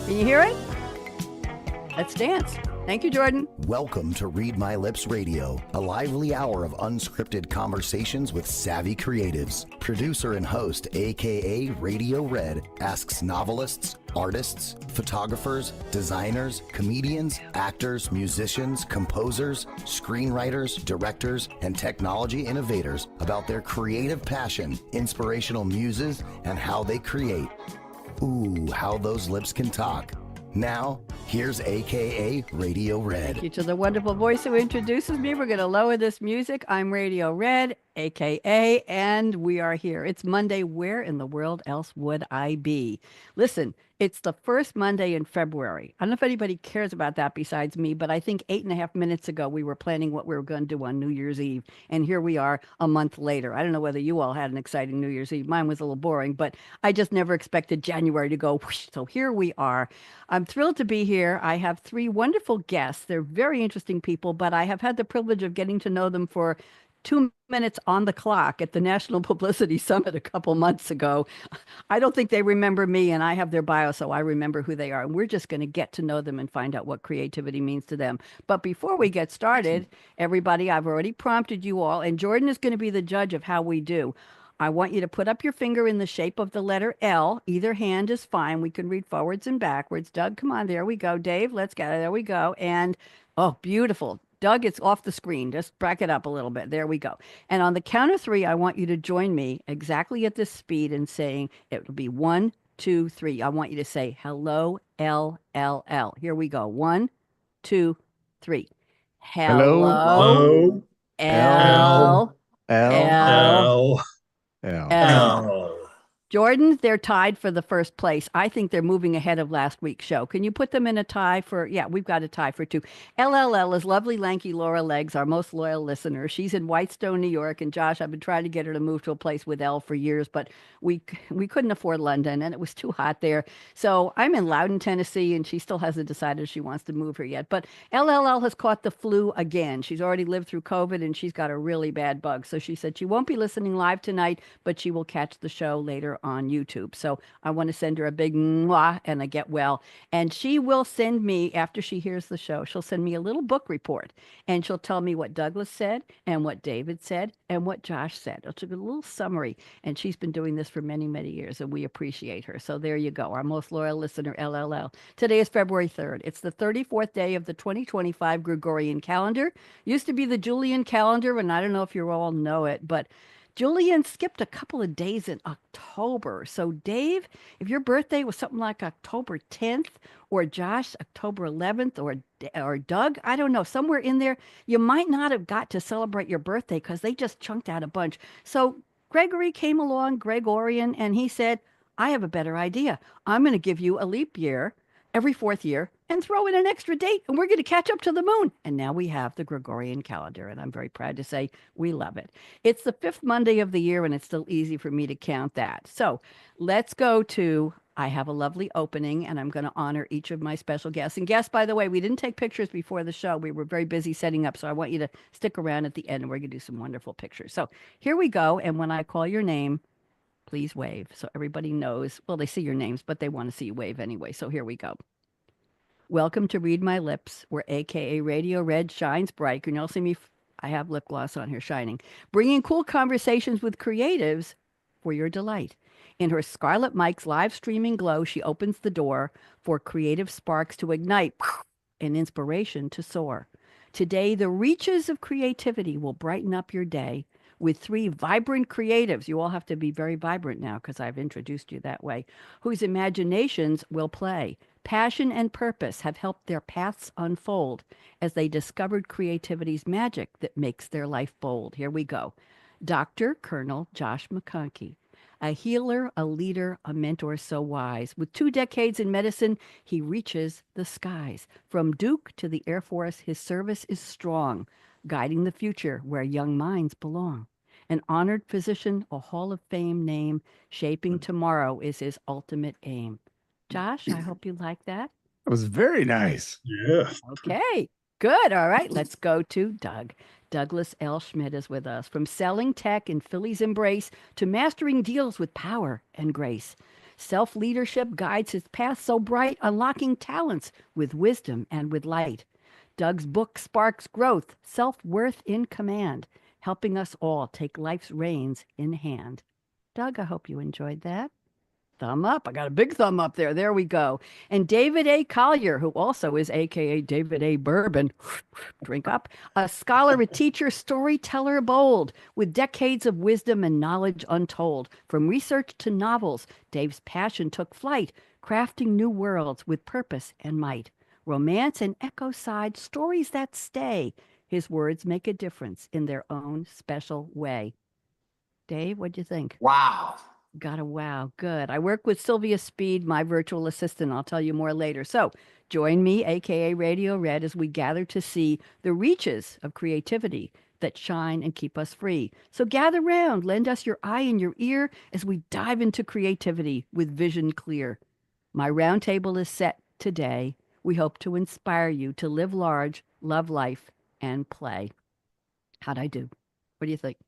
Can you hear it? Let's dance. Thank you, Jordan. Welcome to Read My Lips Radio, a lively hour of unscripted conversations with savvy creatives. Producer and host, akaRadioRed, asks novelists, artists, photographers, designers, comedians, actors, musicians, composers, screenwriters, directors, and technology innovators about their creative passion, inspirational muses, and how they create. Ooh, how those lips can talk. Now, here's akaRadioRed. Thank you to the wonderful voice who introduces me. We're going to lower this music. I'm Radio Red, aka, and we are here. It's Monday. Where in the world else would I be? Listen, it's the first Monday in February. I don't know if anybody cares about that besides me, but I think 8.5 minutes ago we were planning what we were going to do on New Year's Eve, and here we are a month later. I don't know whether you all had an exciting New Year's Eve. Mine was a little boring, but I just never expected January to go whoosh. So here we are. I'm thrilled to be here. I have three wonderful guests. They're very interesting people, but I have had the privilege of getting to know them for 2 minutes on the clock at the National Publicity Summit a couple months ago. I don't think they remember me, and I have their bio, so I remember who they are. And we're just going to get to know them and find out what creativity means to them. But before we get started, everybody, I've already prompted you all, and Jordan is going to be the judge of how we do. I want you to put up your finger in the shape of the letter L. Either hand is fine. We can read forwards and backwards. Doug, come on. There we go. Dave, let's get it. There we go. And, oh, beautiful. Doug, it's off the screen. Just back it up a little bit. There we go. And on the count of three, I want you to join me exactly at this speed and saying it will be 1, 2, 3. I want you to say hello, L, L, L. Here we go. 1, 2, 3. Hello, L, L, L. Jordan, they're tied for the first place. I think they're moving ahead of last week's show. Can you put them in a tie for, yeah, we've got a tie for 2. LLL is lovely, lanky Laura Legs, our most loyal listener. She's in Whitestone, New York. And Josh, I've been trying to get her to move to a place with L for years, but we couldn't afford London and it was too hot there. So I'm in Loudon, Tennessee, and she still hasn't decided if she wants to move here yet. But LLL has caught the flu again. She's already lived through COVID and she's got a really bad bug. So she said she won't be listening live tonight, but she will catch the show later on YouTube. So I want to send her a big mwah and a get well. And she will send me, after she hears the show, she'll send me a little book report. And she'll tell me what Douglas said and what David said and what Josh said. It'll be a little summary. And she's been doing this for many, many years, and we appreciate her. So there you go, our most loyal listener, LLL. Today is February 3rd. It's the 34th day of the 2025 Gregorian calendar. Used to be the Julian calendar, and I don't know if you all know it, but Julian skipped a couple of days in October. So Dave, if your birthday was something like October 10th, or Josh, October 11th, or Doug, I don't know, somewhere in there, you might not have got to celebrate your birthday because they just chunked out a bunch. So Gregory came along, Gregorian, and he said, I have a better idea. I'm going to give you a leap year every 4th year and throw in an extra date, and we're going to catch up to the moon. And now we have the Gregorian calendar, and I'm very proud to say we love it. It's the 5th Monday of the year, and it's still easy for me to count that. So let's go to, I have a lovely opening, and I'm going to honor each of my special guests. And guests, by the way, we didn't take pictures before the show. We were very busy setting up, so I want you to stick around at the end, and we're going to do some wonderful pictures. So here we go, and when I call your name, please wave so everybody knows. Well, they see your names, but they want to see you wave anyway. So here we go. Welcome to Read My Lips, where akaRadioRed shines bright. Can you all see me? I have lip gloss on here shining. Bringing cool conversations with creatives for your delight. In her Scarlett Mike's live streaming glow, she opens the door for creative sparks to ignite and inspiration to soar. Today, the reaches of creativity will brighten up your day with 3 vibrant creatives. You all have to be very vibrant now because I've introduced you that way, whose imaginations will play. Passion and purpose have helped their paths unfold as they discovered creativity's magic that makes their life bold. Here we go. Dr. Colonel Josh McConkey, a healer, a leader, a mentor so wise. With 2 decades in medicine, he reaches the skies. From Duke to the Air Force, his service is strong, guiding the future where young minds belong. An honored physician, a Hall of Fame name, shaping tomorrow is his ultimate aim. Josh, I hope you like that. It was very nice. Yeah. Okay, good. All right, let's go to Doug. Douglas L. Schmidt is with us. From selling tech in Philly's embrace to mastering deals with power and grace. Self-leadership guides his path so bright, unlocking talents with wisdom and with light. Doug's book sparks growth, self-worth in command, helping us all take life's reins in hand. Doug, I hope you enjoyed that. Thumb up. I got a big thumb up there. There we go. And David A. Collier, who also is AKA David A. Bourbon, drink up, a scholar, a teacher, storyteller bold, with decades of wisdom and knowledge untold. From research to novels, Dave's passion took flight, crafting new worlds with purpose and might. Romance and ecocide, stories that stay. His words make a difference in their own special way. Dave, what'd you think? Wow. Got a wow. Good. I work with Sylvia Speed, my virtual assistant. I'll tell you more later. So join me, aka Radio Red, as we gather to see the reaches of creativity that shine and keep us free. So gather round, lend us your eye and your ear as we dive into creativity with vision clear. My roundtable is set today. We hope to inspire you to live large, love life, and play. How'd I do? What do you think?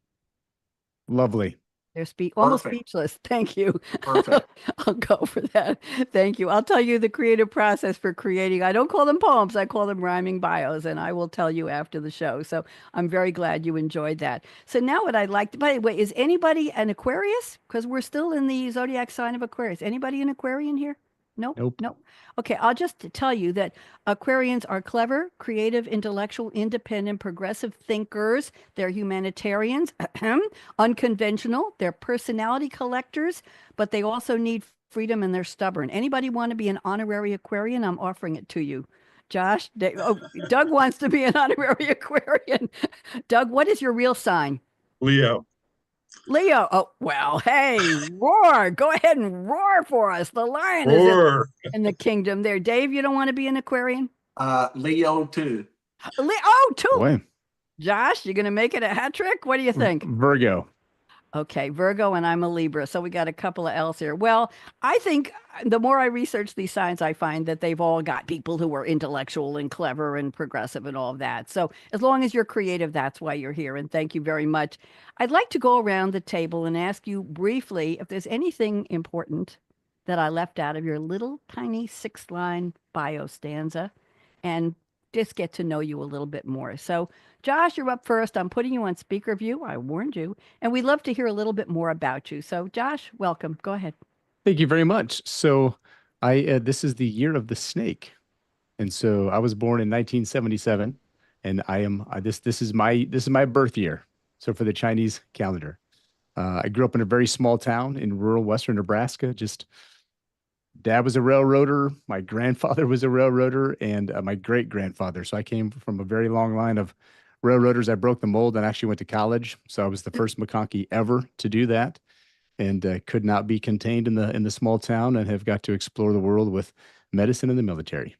Lovely. They're almost Perfect. speechless. Thank you. Perfect. I'll go for that. Thank you. I'll tell you the creative process for creating. I don't call them poems. I call them rhyming bios, and I will tell you after the show. So I'm very glad you enjoyed that. So now what I'd like to, by the way, is anybody an Aquarius? Because we're still in the zodiac sign of Aquarius. Anybody an Aquarian here? Nope. Nope. Nope. Okay, I'll just tell you that Aquarians are clever, creative, intellectual, independent, progressive thinkers. They're humanitarians, unconventional. They're personality collectors, but they also need freedom and they're stubborn. Anybody want to be an honorary Aquarian? I'm offering it to you. Josh, Doug wants to be an honorary Aquarian. Doug, what is your real sign? Leo. Leo. Oh, well, hey, roar. Go ahead and roar for us. The lion is in the kingdom there. Dave, you don't want to be an Aquarian? Leo too. Oh, two. Boy. Josh, you're going to make it a hat trick? What do you think? Virgo. Okay, Virgo, and I'm a Libra. So we got a couple of L's here. Well, I think the more I research these signs, I find that they've all got people who are intellectual and clever and progressive and all of that. So as long as you're creative, that's why you're here. And thank you very much. I'd like to go around the table and ask you briefly if there's anything important that I left out of your little tiny 6-line bio stanza and just get to know you a little bit more. So Josh, you're up first. I'm putting you on speaker view. I warned you. And we'd love to hear a little bit more about you. So Josh, welcome. Go ahead. Thank you very much. So this is the year of the snake. And so I was born in 1977 and I am, this is my birth year. So for the Chinese calendar, I grew up in a very small town in rural Western Nebraska. Dad was a railroader. My grandfather was a railroader and my great grandfather. So I came from a very long line of railroaders. I broke the mold and actually went to college. So I was the first McConkey ever to do that, and could not be contained in the small town and have got to explore the world with medicine and the military.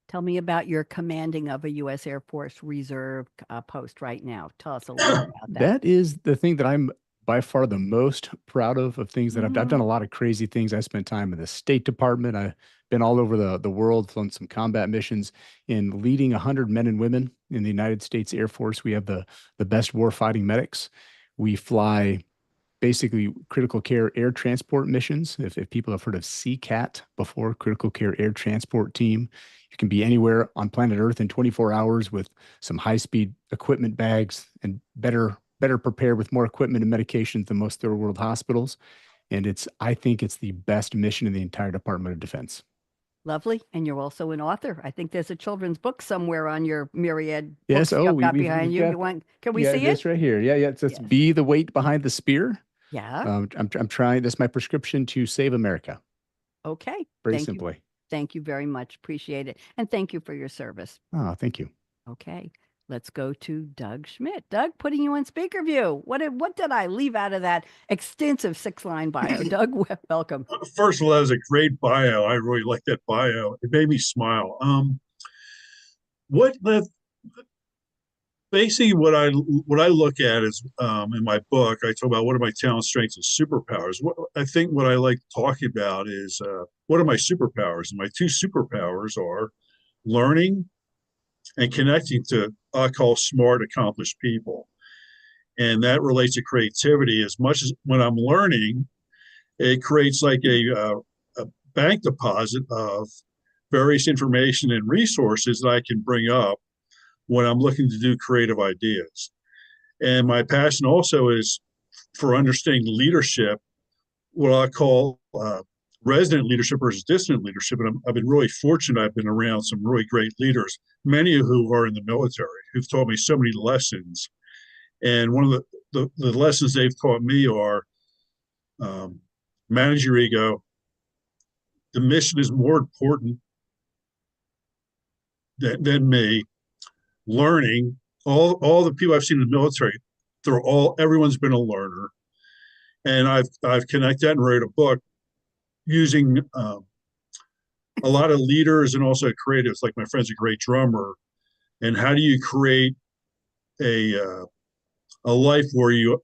Tell me about your commanding of a U.S. Air Force Reserve post right now. Tell us a little bit about that. That is the thing that I'm by far the most proud of things that I've done a lot of crazy things. I spent time in the State Department. I've been all over the world, flown some combat missions, in leading 100 men and women in the United States Air Force. We have the best warfighting medics. We fly basically critical care air transport missions. If people have heard of CCAT before, Critical Care Air Transport Team, you can be anywhere on planet Earth in 24 hours with some high-speed equipment bags and better prepared with more equipment and medications than most third world hospitals. And I think it's the best mission in the entire Department of Defense. Lovely. And you're also an author. I think there's a children's book somewhere on your myriad yes, books you've got behind you. Can we see it? It's right here. Yeah. It's Yes. Be the Weight Behind the Spear. Yeah. I'm trying. That's my prescription to save America. Okay. Very simply. Thank you very much. Appreciate it. And thank you for your service. Oh, thank you. Okay. Let's go to Doug Schmidt. Doug, putting you on speaker view. What did I leave out of that extensive 6-line bio? Doug, welcome. First of all, that was a great bio. I really like that bio. It made me smile. Basically what I look at is in my book, I talk about what are my talents, strengths, and superpowers. I think what I like talking about is what are my superpowers? And my two superpowers are learning and connecting to I call smart, accomplished people. And that relates to creativity as much as when I'm learning, it creates like a bank deposit of various information and resources that I can bring up when I'm looking to do creative ideas. And my passion also is for understanding leadership, what I call resident leadership versus distant leadership. And I've been really fortunate. I've been around some really great leaders, many of who are in the military, who've taught me so many lessons. And one of the lessons they've taught me are manage your ego. The mission is more important than me. Learning, all the people I've seen in the military, everyone's been a learner. And I've connected and wrote a book using a lot of leaders and also creatives. Like my friend's a great drummer, and how do you create a life where you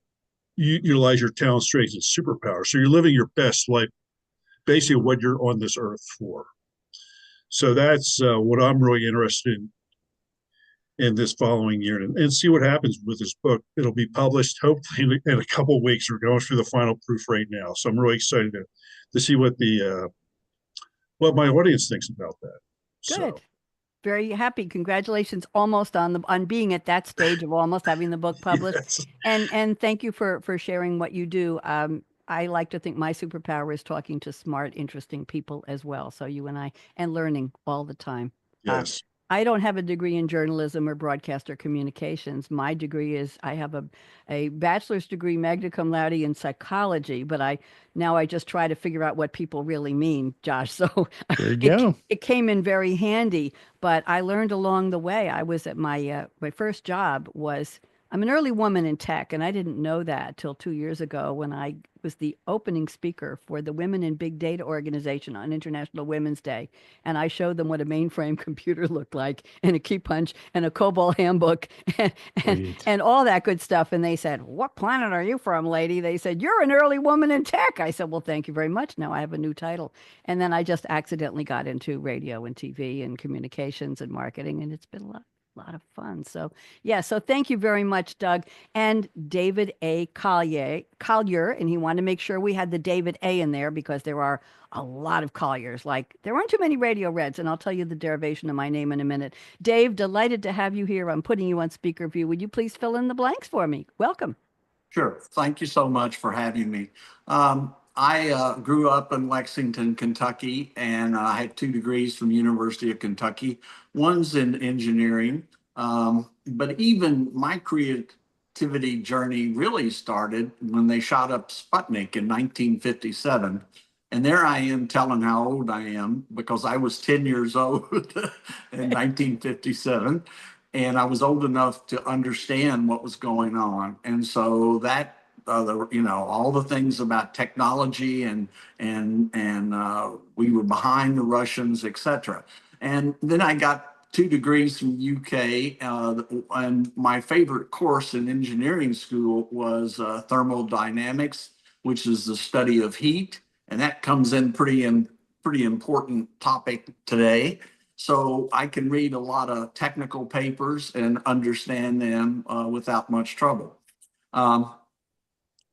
utilize your talent, strengths, and superpowers? So you're living your best life, basically what you're on this earth for. So that's what I'm really interested in this following year, and see what happens with this book. It'll be published hopefully in a couple of weeks. We're going through the final proof right now, so I'm really excited to see what what my audience thinks about that. Good. So. Very happy. Congratulations almost on being at that stage of almost having the book published. Yes. And thank you for sharing what you do. I like to think my superpower is talking to smart, interesting people as well. So you and I, and learning all the time. Yes. I don't have a degree in journalism or broadcast or communications. My degree is, I have a bachelor's degree, magna cum laude, in psychology, but I just try to figure out what people really mean, Josh. So there you go. It came in very handy, but I learned along the way. I was at my first job was, I'm an early woman in tech, and I didn't know that till 2 years ago when I was the opening speaker for the Women in Big Data organization on International Women's Day. And I showed them what a mainframe computer looked like, and a key punch, and a COBOL handbook, and all that good stuff. And they said, "What planet are you from, lady?" They said, "You're an early woman in tech." I said, "Well, thank you very much. Now I have a new title." And then I just accidentally got into radio and TV and communications and marketing, and it's been a lot of fun. So yeah, so thank you very much, Doug. And David A. Collier, and he wanted to make sure we had the David A in there because there are a lot of Colliers. Like, there aren't too many Radio Reds, and I'll tell you the derivation of my name in a minute. Dave, delighted to have you here. I'm putting you on speaker view. Would you please fill in the blanks for me? Welcome. Sure. Thank you so much for having me. I grew up in Lexington, Kentucky, and I had 2 degrees from the University of Kentucky. One's in engineering, but even my creativity journey really started when they shot up Sputnik in 1957. And there I am telling how old I am, because I was 10 years old in 1957. And I was old enough to understand what was going on. And so that, all the things about technology and we were behind the Russians, et cetera. And then I got 2 degrees from UK, and my favorite course in engineering school was thermodynamics, which is the study of heat. And that comes in pretty important topic today. So I can read a lot of technical papers and understand them without much trouble.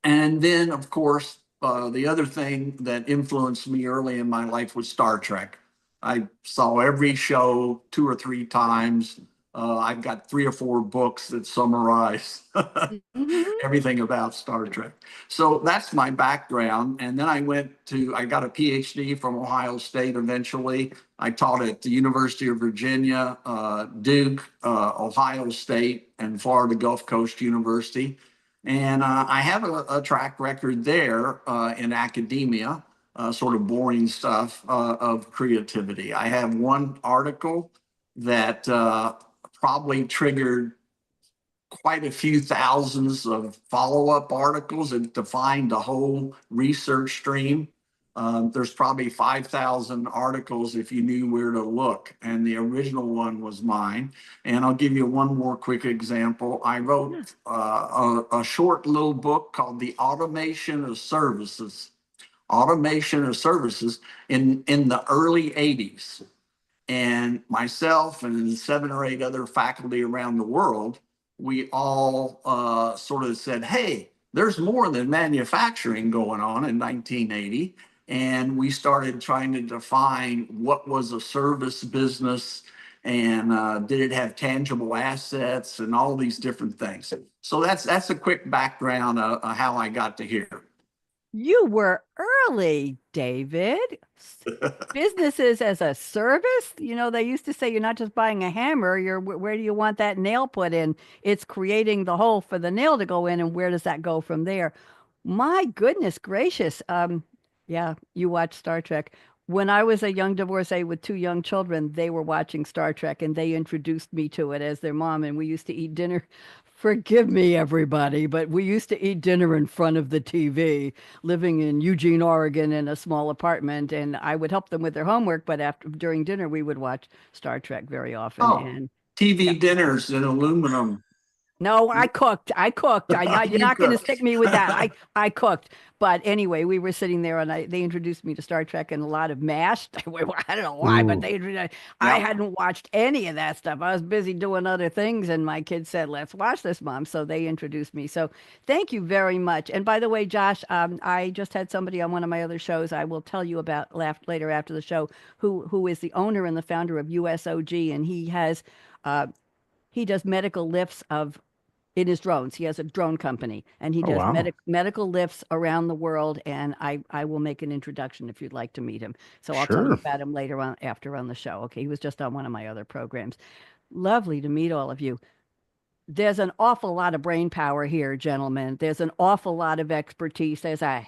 And then, of course, the other thing that influenced me early in my life was Star Trek. I saw every show 2 or 3 times. I've got 3 or 4 books that summarize everything about Star Trek. So that's my background. And then I got a PhD from Ohio State eventually. I taught at the University of Virginia, Duke, Ohio State, and Florida Gulf Coast University. And I have a track record there in academia, sort of boring stuff of creativity. I have one article that probably triggered quite a few thousands of follow-up articles and defined the whole research stream. There's probably 5,000 articles if you knew where to look, and the original one was mine. And I'll give you one more quick example. I wrote a short little book called The Automation of Services. Automation of Services in the early 80s. And myself and 7 or 8 other faculty around the world, we all sort of said, hey, there's more than manufacturing going on in 1980. And we started trying to define what was a service business and did it have tangible assets and all these different things. So that's a quick background of how I got to here. You were early, David. Businesses as a service. You know, they used to say you're not just buying a hammer, where do you want that nail put in? It's creating the hole for the nail to go in, and where does that go from there? My goodness gracious. Yeah, you watch Star Trek. When I was a young divorcee with two young children, they were watching Star Trek and they introduced me to it as their mom, and we used to eat dinner. Forgive me, everybody, but we used to eat dinner in front of the TV, living in Eugene, Oregon, in a small apartment. And I would help them with their homework, but during dinner, we would watch Star Trek very often. Oh, and TV dinners in aluminum. No, I cooked. You're not going to cooked. stick me with that. I cooked. But anyway, we were sitting there and they introduced me to Star Trek and a lot of MASH. I don't know why, but I hadn't watched any of that stuff. I was busy doing other things and my kids said, let's watch this, Mom. So they introduced me. So thank you very much. And by the way, Josh, I just had somebody on one of my other shows I will tell you about later after the show who is the owner and the founder of USOG. And he does medical lifts in his drones. He has a drone company and he does medical lifts around the world. And I will make an introduction if you'd like to meet him. So I'll tell you about him later on on the show. Okay. He was just on one of my other programs. Lovely to meet all of you. There's an awful lot of brain power here, gentlemen. There's an awful lot of expertise. There's a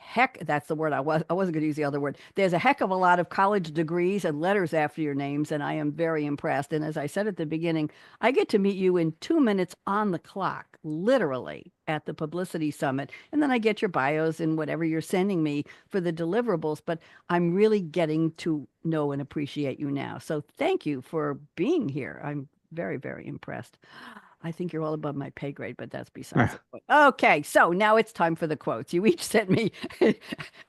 heck, that's the word I wasn't going to use the other word. There's a heck of a lot of college degrees and letters after your names, and I am very impressed. And as I said at the beginning, I get to meet you in 2 minutes on the clock, literally, at the Publicity Summit. And then I get your bios and whatever you're sending me for the deliverables, but I'm really getting to know and appreciate you now. So thank you for being here. I'm very, very impressed. I think you're all above my pay grade, but that's besides the point. Okay, so now it's time for the quotes. You each sent me.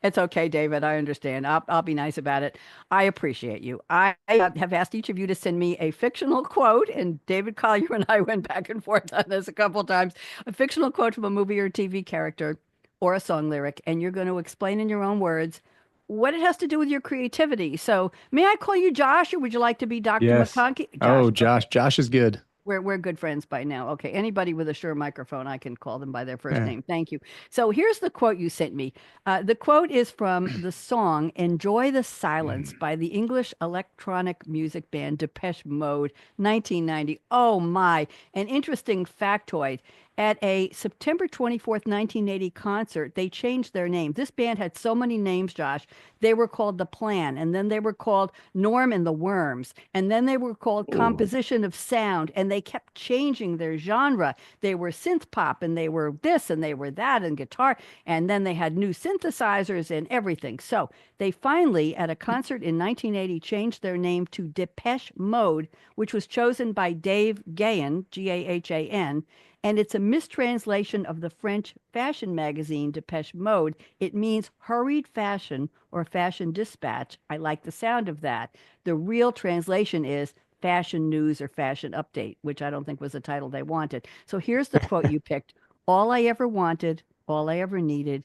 It's okay, David. I understand. I'll be nice about it. I appreciate you. I have asked each of you to send me a fictional quote, and David Collier and I went back and forth on this a couple of times. A fictional quote from a movie or TV character or a song lyric, and you're going to explain in your own words what it has to do with your creativity. So may I call you Josh, or would you like to be Dr. McConkey? Josh. Josh is good. We're good friends by now. Okay. Anybody with a Shure microphone, I can call them by their first name. Thank you. So here's the quote you sent me. The quote is from the song Enjoy the Silence by the English electronic music band Depeche Mode, 1990. Oh my, an interesting factoid. At a September 24th, 1980 concert, they changed their name. This band had so many names, Josh. They were called The Plan, and then they were called Norm and the Worms, and then they were called Composition of Sound, and they kept changing their genre. They were synth pop, and they were this, and they were that, and guitar, and then they had new synthesizers and everything. So they finally, at a concert in 1980, changed their name to Depeche Mode, which was chosen by Dave Gahan, Gahan, and it's a mistranslation of the French fashion magazine Depeche Mode. It means hurried fashion or fashion dispatch. I like the sound of that. The real translation is fashion news or fashion update, which I don't think was the title they wanted. So here's the quote you picked. All I ever wanted, all I ever needed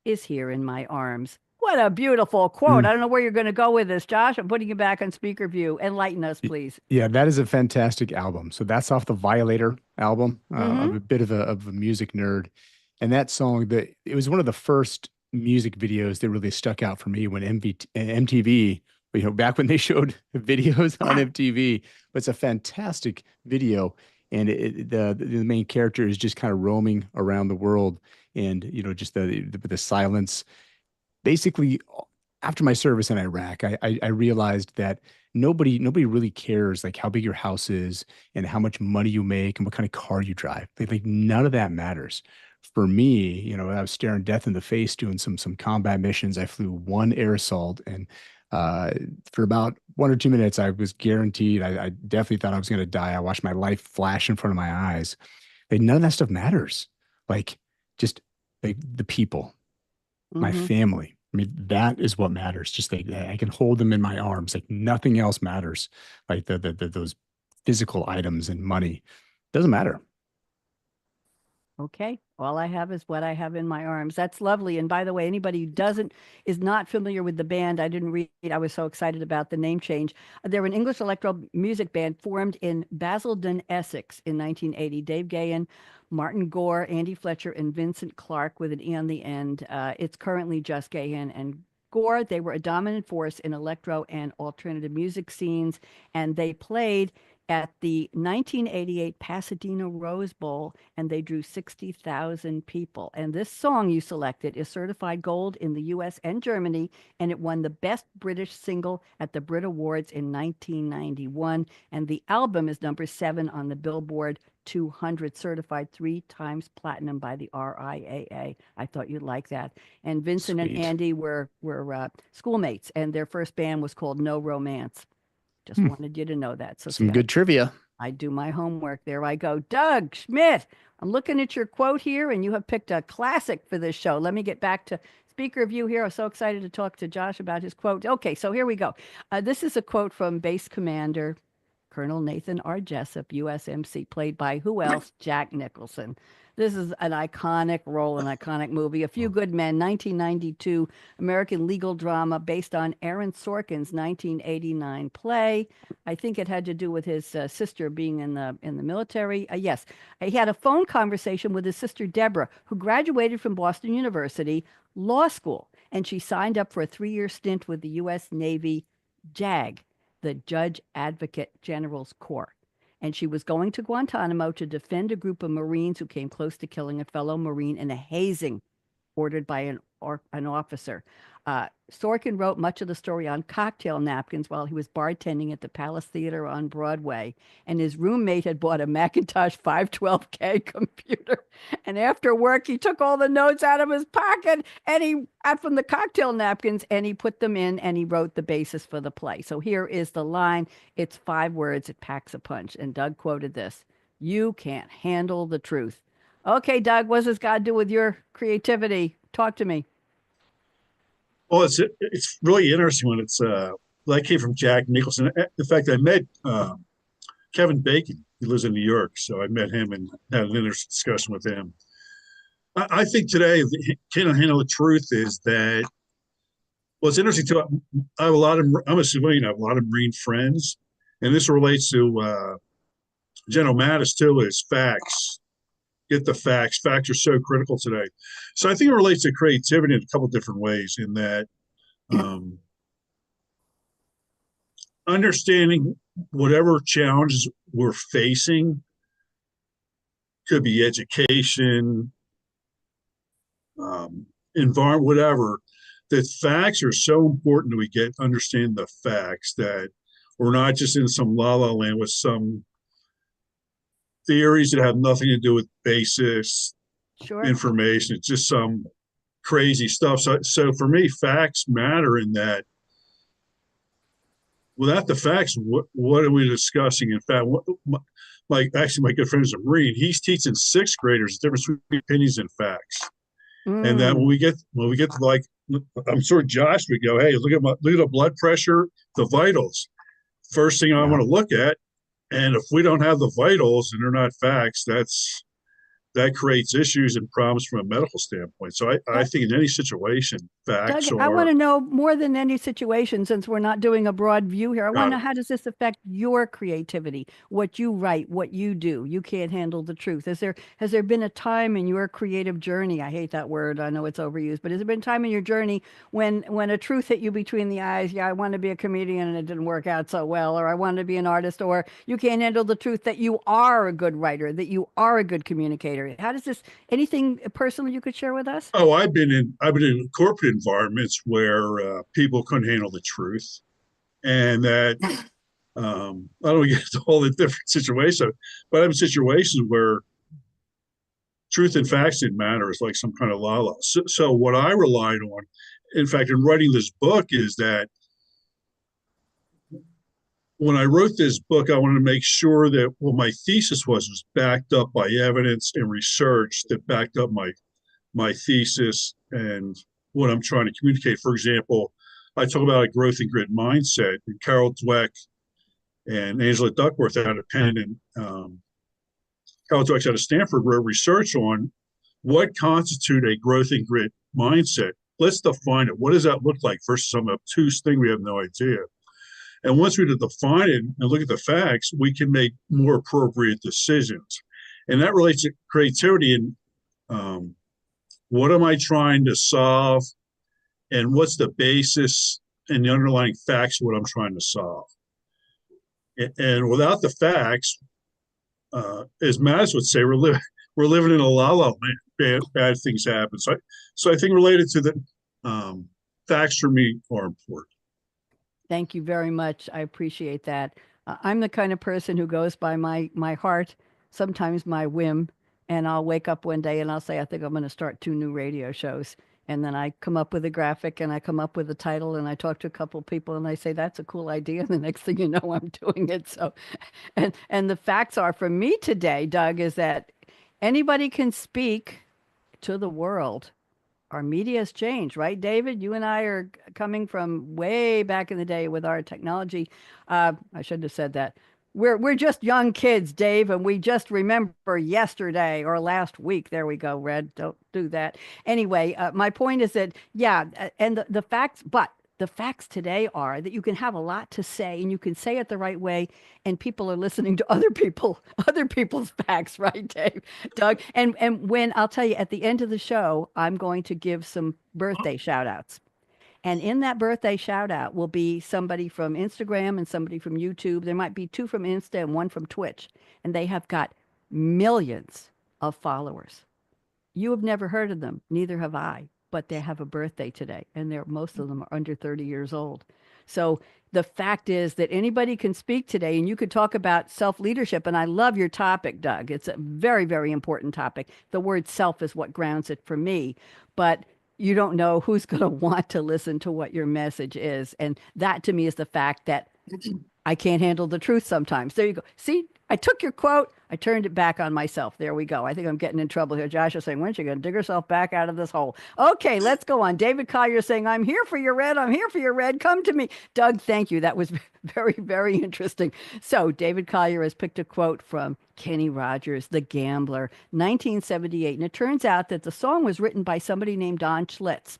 is here in my arms. What a beautiful quote. I don't know where you're going to go with this, Josh. I'm putting you back on speaker view. Enlighten us, please. Yeah, that is a fantastic album. So that's off the Violator album. I'm a bit of a music nerd. And that song, it was one of the first music videos that really stuck out for me when MTV, back when they showed videos on MTV. But it's a fantastic video. And the main character is just kind of roaming around the world and, just the silence. Basically, after my service in Iraq, I realized that nobody really cares like how big your house is and how much money you make and what kind of car you drive. Like none of that matters. For me, I was staring death in the face doing some combat missions. I flew one air assault, and for about 1 or 2 minutes, I was guaranteed. I definitely thought I was going to die. I watched my life flash in front of my eyes. Like none of that stuff matters. Like just like the people. My family. I mean, that is what matters. Just like I can hold them in my arms. Like nothing else matters. Like those physical items and money doesn't matter. Okay. All I have is what I have in my arms. That's lovely. And by the way, anybody who is not familiar with the band, I didn't read, I was so excited about the name change. They're an English electro music band formed in Basildon, Essex in 1980. Dave Gahan, Martin Gore, Andy Fletcher, and Vincent Clark with an E on the end. It's currently just Gahan and Gore. They were a dominant force in electro and alternative music scenes, and they played at the 1988 Pasadena Rose Bowl, and they drew 60,000 people. And this song you selected is certified gold in the US and Germany, and it won the Best British Single at the Brit Awards in 1991. And the album is number 7 on the Billboard 200, certified 3 times platinum by the RIAA. I thought you'd like that. And Vincent and Andy were schoolmates, and their first band was called No Romance. Just wanted you to know that. So some good trivia. I do my homework. There I go. Doug Schmidt, I'm looking at your quote here, and you have picked a classic for this show. Let me get back to speaker view here. I'm so excited to talk to Josh about his quote. Okay, so here we go. This is a quote from Base Commander Colonel Nathan R. Jessup, USMC, played by who else? Jack Nicholson. This is an iconic role, an iconic movie. A Few Good Men, 1992 American legal drama based on Aaron Sorkin's 1989 play. I think it had to do with his sister being in the military. Yes, he had a phone conversation with his sister Deborah, who graduated from Boston University Law School, and she signed up for a 3-year stint with the U.S. Navy JAG, the Judge Advocate General's Corps. And she was going to Guantanamo to defend a group of Marines who came close to killing a fellow Marine in a hazing ordered by an officer. Sorkin wrote much of the story on cocktail napkins while he was bartending at the Palace Theater on Broadway. And his roommate had bought a Macintosh 512K computer. And after work, he took all the notes out of his pocket and from the cocktail napkins, and he put them in, and he wrote the basis for the play. So here is the line. It's 5 words. It packs a punch. And Doug quoted this: "You can't handle the truth." Okay, Doug, what does this got to do with your creativity? Talk to me. Well, it's really interesting when it's that came from Jack Nicholson. In fact, I met Kevin Bacon. He lives in New York, so I met him and had an interesting discussion with him. I think today, can't handle the truth is that. Well, it's interesting too. I have I'm a civilian. I have a lot of Marine friends, and this relates to General Mattis too. Is facts. Get the facts. Facts are so critical today. So I think it relates to creativity in a couple different ways, in that understanding whatever challenges we're facing, could be education, environment, whatever, that facts are so important that we understand the facts, that we're not just in some la-la land with some theories that have nothing to do with basis information. It's just some crazy stuff. So for me, facts matter in that without the facts, what are we discussing? In fact, my good friend is a Marine. He's teaching 6th graders the difference between opinions and facts. And that when we get to, like, I'm sure Josh would go, hey, look at the blood pressure, the vitals. First thing I want to look at. And if we don't have the vitals and they're not facts, that creates issues and problems from a medical standpoint. So I think in any situation, facts Doug, I want to know more than any situation, since we're not doing a broad view here. I want to know, how does this affect your creativity, what you write, what you do? You can't handle the truth. Has there been a time in your creative journey? I hate that word. I know it's overused, but has there been a time in your journey when a truth hit you between the eyes? Yeah, I want to be a comedian and it didn't work out so well, or I want to be an artist, or you can't handle the truth that you are a good writer, that you are a good communicator. How does this, anything personal you could share with us? Oh, I've been in corporate environments where people couldn't handle the truth, and that I don't want to get into all the different situations, but I'm in situations where truth and facts didn't matter. It's like some kind of la-la. So what I relied on, in fact, in writing this book, is that when I wrote this book, I wanted to make sure that what my thesis was backed up by evidence and research that backed up my thesis and what I'm trying to communicate. For example, I talk about a growth and grit mindset, and Carol Dweck and Angela Duckworth out of Penn Caltech's out of Stanford wrote research on what constitute a growth and grit mindset. Let's define it. What does that look like versus some obtuse thing we have no idea? And once we define it and look at the facts, we can make more appropriate decisions. And that relates to creativity and what am I trying to solve and what's the basis and the underlying facts of what I'm trying to solve. And without the facts, as Maz would say, we're living in a la-la land. Bad things happen. So I think related to the facts for me are important. Thank you very much. I appreciate that. I'm the kind of person who goes by my heart, sometimes my whim, and I'll wake up one day and I'll say, I think I'm going to start 2 new radio shows. And then I come up with a graphic and I come up with a title and I talk to a couple of people and I say, that's a cool idea. And the next thing you know, I'm doing it. So, and the facts are for me today, Doug, is that anybody can speak to the world. Our media has changed, right, David? You and I are coming from way back in the day with our technology. I shouldn't have said that. We're just young kids, Dave, and we just remember yesterday or last week. There we go, Red. Don't do that. Anyway, my point is that, yeah, and the facts, but the facts today are that you can have a lot to say and you can say it the right way, and people are listening to other people's facts, right, Dave? Doug? And when I'll tell you at the end of the show, I'm going to give some birthday shout outs. And in that birthday shout out will be somebody from Instagram and somebody from YouTube. There might be 2 from Insta and 1 from Twitch. And they have got millions of followers. You have never heard of them. Neither have I. But they have a birthday today. And most of them are under 30 years old. So the fact is that anybody can speak today. And you could talk about self-leadership. And I love your topic, Doug. It's a very, very important topic. The word self is what grounds it for me. But you don't know who's going to want to listen to what your message is. And that to me is the fact that I can't handle the truth sometimes. There you go. See, I took your quote. I turned it back on myself. There we go. I think I'm getting in trouble here. Josh is saying, when's she going to dig herself back out of this hole? Okay, let's go on. David Collier is saying, I'm here for your Red. I'm here for your Red. Come to me. Doug, thank you. That was very, very interesting. So David Collier has picked a quote from Kenny Rogers, The Gambler, 1978. And it turns out that the song was written by somebody named Don Schlitz.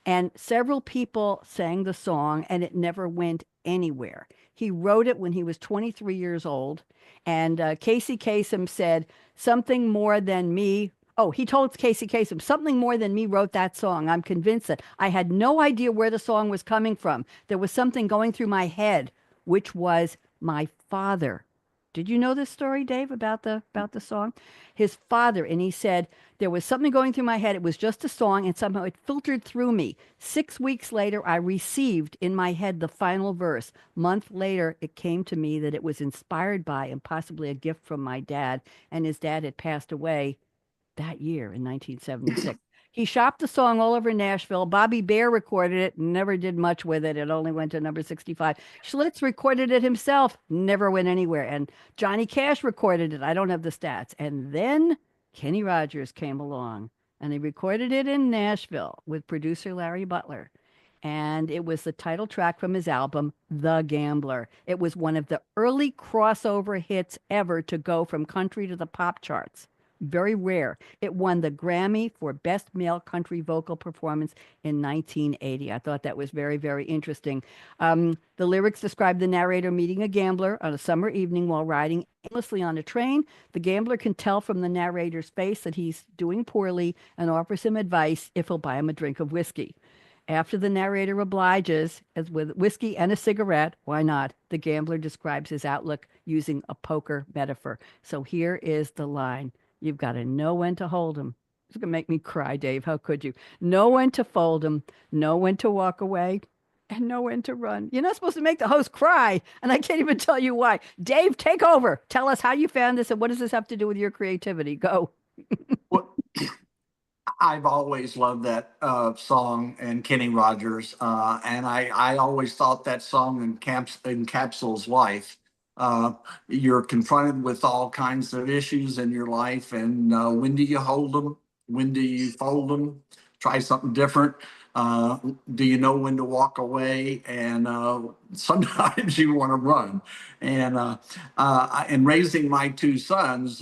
And several people sang the song, and it never went anywhere. He wrote it when he was 23 years old. And Casey Kasem said, something more than me. Oh, he told Casey Kasem, something more than me wrote that song. I'm convinced that I had no idea where the song was coming from. There was something going through my head, which was my father. Did you know this story, Dave, about the song? His father, and he said, there was something going through my head. It was just a song, and somehow it filtered through me. 6 weeks later, I received in my head the final verse. Month later, it came to me that it was inspired by and possibly a gift from my dad, and his dad had passed away that year in 1976. He shopped the song all over Nashville. Bobby Bear recorded it, never did much with it. It only went to number 65. Schlitz recorded it himself, never went anywhere. And Johnny Cash recorded it. I don't have the stats. And then Kenny Rogers came along, and he recorded it in Nashville with producer Larry Butler. And it was the title track from his album, The Gambler. It was one of the early crossover hits ever to go from country to the pop charts. Very rare. It won the Grammy for Best Male Country Vocal Performance in 1980. I thought that was very, very interesting. The lyrics describe the narrator meeting a gambler on a summer evening while riding aimlessly on a train. The gambler can tell from the narrator's face that he's doing poorly and offers him advice if he'll buy him a drink of whiskey. After the narrator obliges, as with whiskey and a cigarette, why not? The gambler describes his outlook using a poker metaphor. So here is the line. You've got to know when to hold them. It's going to make me cry, Dave. How could you? Know when to fold them, know when to walk away, and know when to run. You're not supposed to make the host cry, and I can't even tell you why. Dave, take over. Tell us how you found this, and what does this have to do with your creativity? Go. Well, I've always loved that song and Kenny Rogers, and I always thought that song encapsulates life. You're confronted with all kinds of issues in your life, and when do you hold them? When do you fold them? Try something different. Do you know when to walk away? And sometimes you want to run. And in raising my two sons,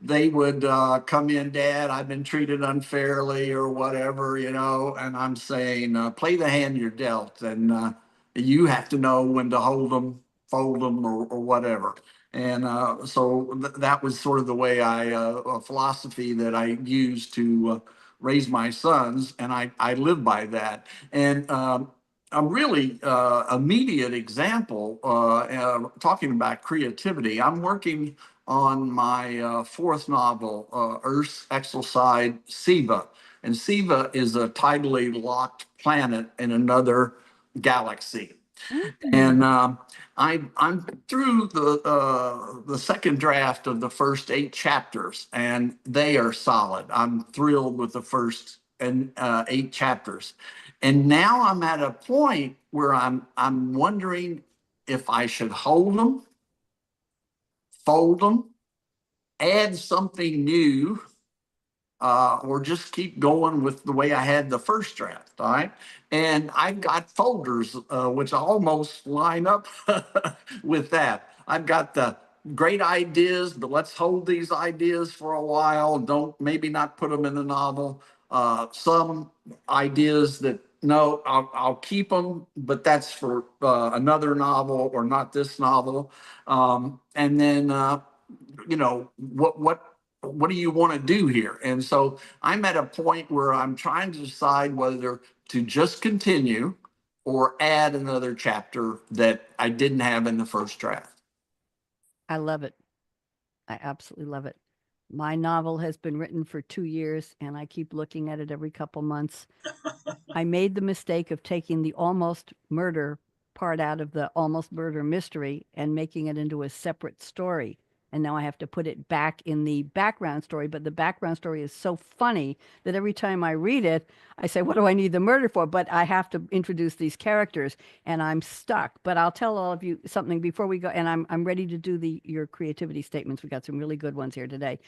they would come in, Dad, I've been treated unfairly or whatever, and I'm saying, play the hand you're dealt. And you have to know when to hold them, fold them, or whatever. And so that was sort of the way a philosophy that I used to raise my sons, and I live by that. And a really immediate example, talking about creativity, I'm working on my fourth novel, Earth's Exocyte Siva. And Siva is a tidally locked planet in another galaxy. And I'm through the second draft of the first 8 chapters, and they are solid. I'm thrilled with the first 8 chapters, and now I'm at a point where I'm wondering if I should hold them, fold them, add something new, or just keep going with the way I had the first draft. All right. And I've got folders, which almost line up with that. I've got the great ideas, but let's hold these ideas for a while. Maybe not put them in the novel. Some ideas that, no, I'll keep them, but that's for another novel or not this novel. And then, what do you want to do here? And so I'm at a point where I'm trying to decide whether to just continue or add another chapter that I didn't have in the first draft. I love it. I absolutely love it. My novel has been written for 2 years, and I keep looking at it every couple months. I made the mistake of taking the almost murder part out of the almost murder mystery and making it into a separate story. And now I have to put it back in the background story. But the background story is so funny that every time I read it, I say, what do I need the murder for? But I have to introduce these characters, and I'm stuck. But I'll tell all of you something before we go. And I'm ready to do your creativity statements. We got some really good ones here today.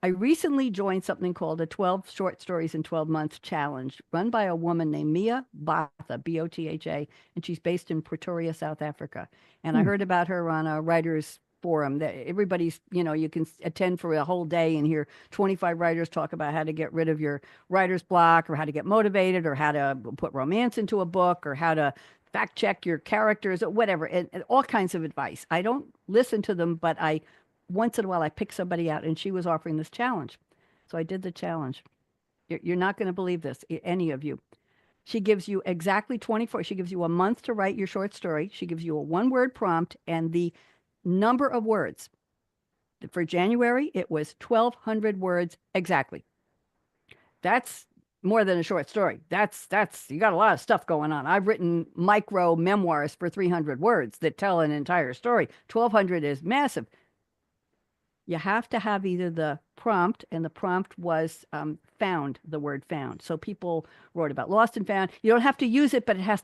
I recently joined something called a 12 Short Stories in 12 Months Challenge, run by a woman named Mia Botha, B-O-T-H-A, and she's based in Pretoria, South Africa. And I heard about her on a writer's forum that everybody's, you can attend for a whole day and hear 25 writers talk about how to get rid of your writer's block, or how to get motivated, or how to put romance into a book, or how to fact check your characters, or whatever, and all kinds of advice. I don't listen to them, but once in a while I pick somebody out, and she was offering this challenge. So I did the challenge. You're not going to believe this, any of you. She gives you exactly 24. She gives you a month to write your short story. She gives you a 1-word prompt and the number of words. For January, it was 1,200 words exactly. That's more than a short story. That's you got a lot of stuff going on. I've written micro memoirs for 300 words that tell an entire story. 1,200 is massive. You have to have either the prompt, and the prompt was found, the word found. So people wrote about lost and found. You don't have to use it, but it has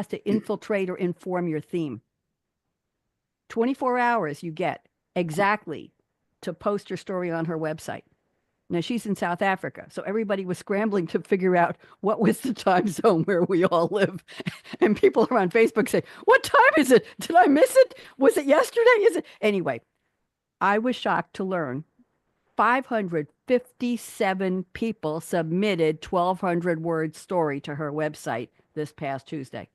to infiltrate or inform your theme. 24 hours you get exactly to post your story on her website. Now, she's in South Africa, so everybody was scrambling to figure out what was the time zone where we all live. And people are on Facebook saying, what time is it? Did I miss it? Was it yesterday? Is it? Anyway, I was shocked to learn 557 people submitted 1,200-word story to her website this past Tuesday.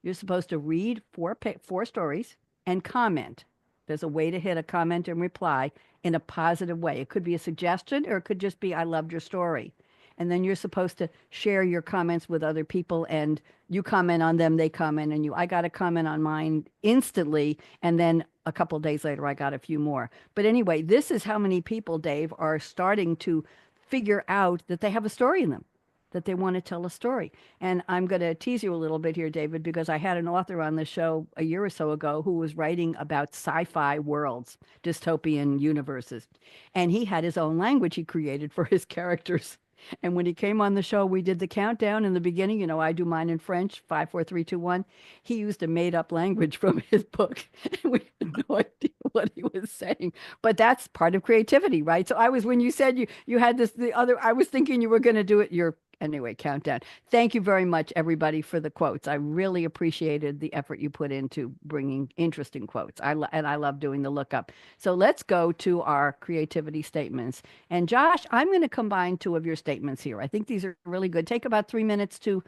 You're supposed to read 4 stories and comment. There's a way to hit a comment and reply in a positive way. It could be a suggestion, or it could just be, I loved your story. And then you're supposed to share your comments with other people, and you comment on them, they comment on you. I got a comment on mine instantly, and then a couple of days later, I got a few more. But anyway, this is how many people, Dave, are starting to figure out that they have a story in them, that they want to tell a story. And I'm going to tease you a little bit here, David, because I had an author on the show a year or so ago who was writing about sci-fi worlds, dystopian universes. And he had his own language he created for his characters. And when he came on the show, we did the countdown in the beginning. I do mine in French, 5, 4, 3, 2, 1. He used a made-up language from his book, and we had no idea what he was saying. But that's part of creativity, right? So when you said you had I was thinking you were going to do it, your Anyway, countdown. Thank you very much, everybody, for the quotes. I really appreciated the effort you put into bringing interesting quotes. And I love doing the lookup. So let's go to our creativity statements. And Josh, I'm going to combine two of your statements here. I think these are really good. Take about 3 minutes to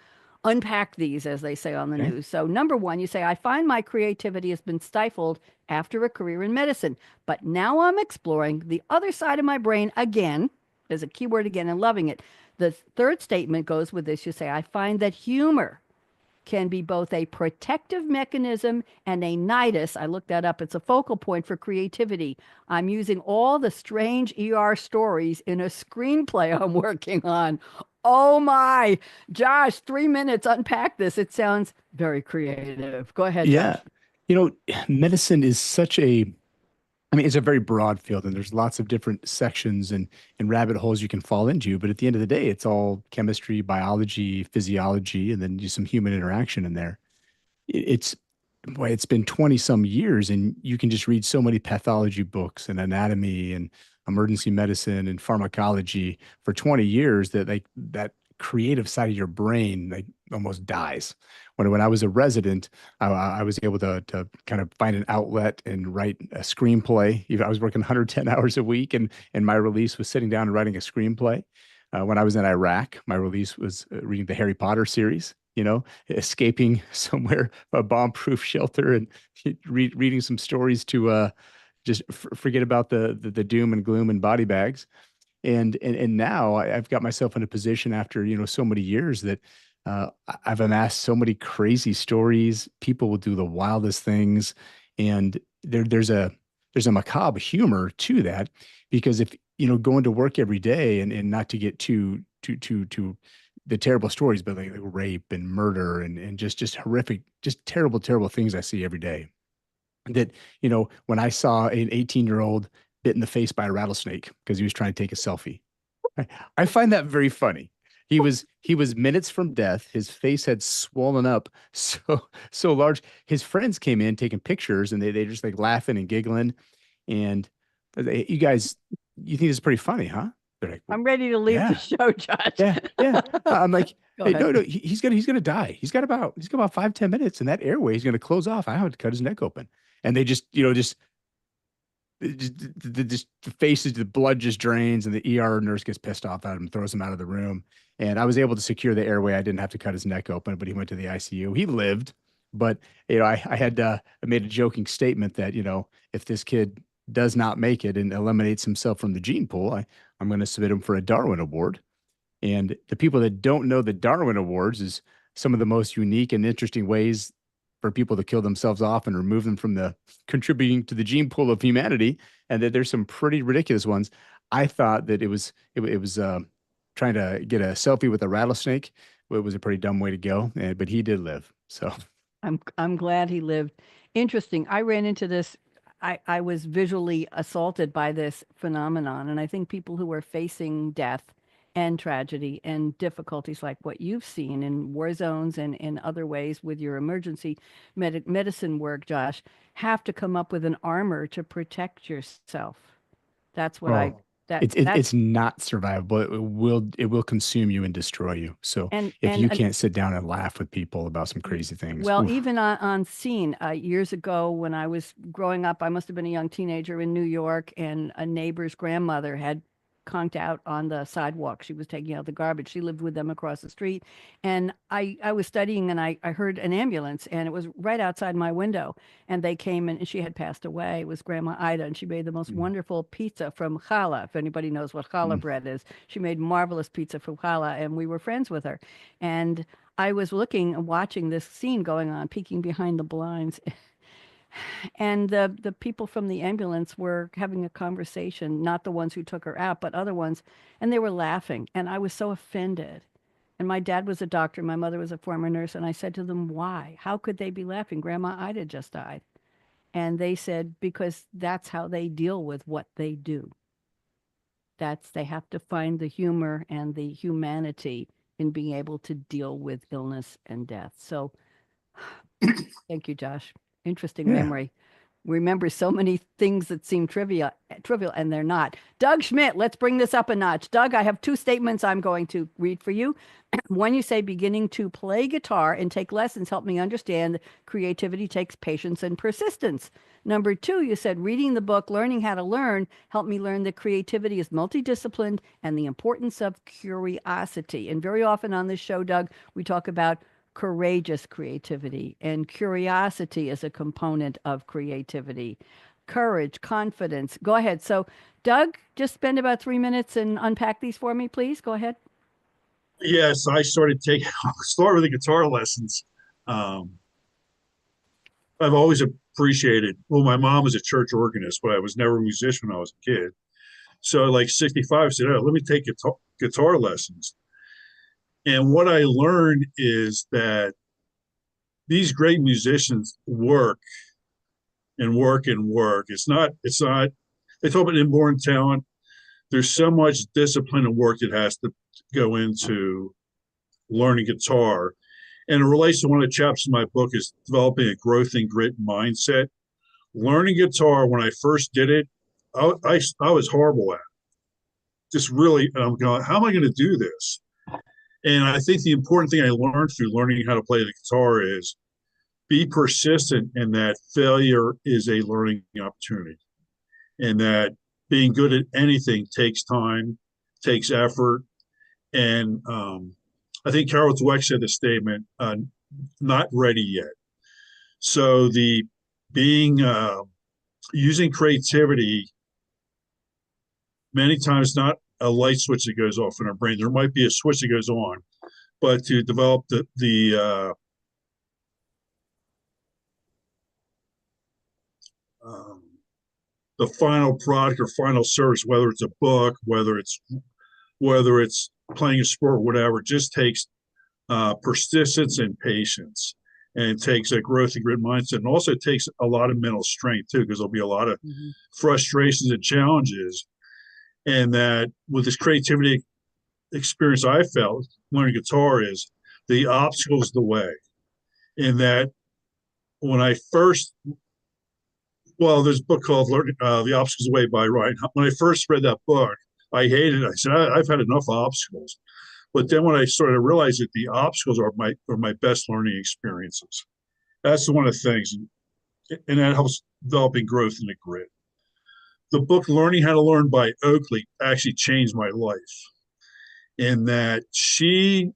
unpack these, as they say on the news. So number one, you say, I find my creativity has been stifled after a career in medicine, but now I'm exploring the other side of my brain again. There's a keyword again and loving it. The third statement goes with this. You say, I find that humor can be both a protective mechanism and a nidus. I looked that up. It's a focal point for creativity. I'm using all the strange ER stories in a screenplay I'm working on. Oh my, Josh, 3 minutes, unpack this. It sounds very creative. Go ahead, Yeah. Josh. Medicine is it's a very broad field, and there's lots of different sections and rabbit holes you can fall into. But at the end of the day, it's all chemistry, biology, physiology, and then just some human interaction in there. It's been 20 some years, and you can just read so many pathology books and anatomy and emergency medicine and pharmacology for 20 years that that creative side of your brain almost dies. When I was a resident, I was able to kind of find an outlet and write a screenplay. I was working 110 hours a week, and my release was sitting down and writing a screenplay. When I was in Iraq, my release was reading the Harry Potter series, escaping somewhere, a bomb-proof shelter, and reading some stories to just forget about the doom and gloom and body bags. And now I've got myself in a position after, so many years that I've amassed so many crazy stories. People will do the wildest things. And there's a macabre humor to that, because if, going to work every day and not to get too the terrible stories, but like rape and murder and just horrific, just terrible things I see every day. That, when I saw an 18-year-old bit in the face by a rattlesnake because he was trying to take a selfie, I find that very funny. He was minutes from death. His face had swollen up so large. His friends came in taking pictures, and they just like laughing and giggling. And you guys, you think this is pretty funny, huh? They're like, I'm ready to leave the show, Josh. Yeah. I'm like, hey, ahead. no, he's gonna die. He's got about 5-10 minutes, and that airway is gonna close off. I have to cut his neck open. And they just the faces, the blood just drains, and the ER nurse gets pissed off at him, throws him out of the room. And I was able to secure the airway. I didn't have to cut his neck open, but he went to the ICU. He lived, but I made a joking statement that, if this kid does not make it and eliminates himself from the gene pool, I'm going to submit him for a Darwin Award. And the people that don't know the Darwin Awards is some of the most unique and interesting ways for people to kill themselves off and remove them from the contributing to the gene pool of humanity, and that there's some pretty ridiculous ones. I thought that it was trying to get a selfie with a rattlesnake. It was a pretty dumb way to go, but he did live. So I'm glad he lived. Interesting. I ran into this. I was visually assaulted by this phenomenon, and I think people who are facing death and tragedy and difficulties like what you've seen in war zones and in other ways with your emergency medicine work, Josh, have to come up with an armor to protect yourself. That's what it's not survivable. It will consume you and destroy you. So if you can't sit down and laugh with people about some crazy things. Well, even on scene, years ago when I was growing up, I must have been a young teenager in New York, and a neighbor's grandmother had conked out on the sidewalk. She was taking out the garbage. She lived with them across the street. And I was studying, and I heard an ambulance, and it was right outside my window. And they came in, and she had passed away. It was Grandma Ida, and she made the most wonderful pizza from challah. If anybody knows what challah bread is, she made marvelous pizza from challah, and we were friends with her. And I was looking and watching this scene going on, peeking behind the blinds. And the people from the ambulance were having a conversation, not the ones who took her out, but other ones, and they were laughing. And I was so offended. And my dad was a doctor, my mother was a former nurse, and I said to them, why? How could they be laughing? Grandma Ida just died. And they said, because that's how they deal with what they do. They have to find the humor and the humanity in being able to deal with illness and death. So thank you, Josh. Interesting memory. remember so many things that seem trivial, and they're not. Doug Schmidt, let's bring this up a notch. Doug, I have two statements I'm going to read for you. One, you say beginning to play guitar and take lessons helped me understand creativity takes patience and persistence. Number two, you said reading the book, Learning How to Learn, helped me learn that creativity is multidisciplined and the importance of curiosity. And very often on this show, Doug, we talk about courageous creativity, and curiosity is a component of creativity. Courage, confidence. Go ahead. So, Doug, just spend about 3 minutes and unpack these for me, please. Go ahead. Yes, I start with the guitar lessons. I've always appreciated, well, my mom was a church organist, but I was never a musician when I was a kid. So like 65, I said, oh, let me take guitar lessons. And what I learned is that these great musicians work and work and work. It's not, they talk about inborn talent. There's so much discipline and work that has to go into learning guitar. And it relates to one of the chapters in my book is developing a growth and grit mindset. Learning guitar, when I first did it, I was horrible at it. Just really, I'm going, how am I going to do this? And I think the important thing I learned through learning how to play the guitar is be persistent, and that failure is a learning opportunity, and that being good at anything takes time, takes effort. And I think Carol Dweck said the statement, not ready yet. So the being, using creativity, many times not a light switch that goes off in our brain. There might be a switch that goes on, but to develop the final product or final service, whether it's a book, whether it's playing a sport, whatever, just takes persistence and patience, and it takes a growth and grit mindset, and also it takes a lot of mental strength too, because there'll be a lot of frustrations and challenges. And that with this creativity experience I felt learning guitar is the obstacle's the way. In that when I first, well, there's a book called The Obstacle's Way by Ryan. When I first read that book, I hated it. I said, I've had enough obstacles. But then when I started to realize that the obstacles are my best learning experiences, that's one of the things. And that helps developing growth and the grit. The book Learning How to Learn by Oakley actually changed my life, in that she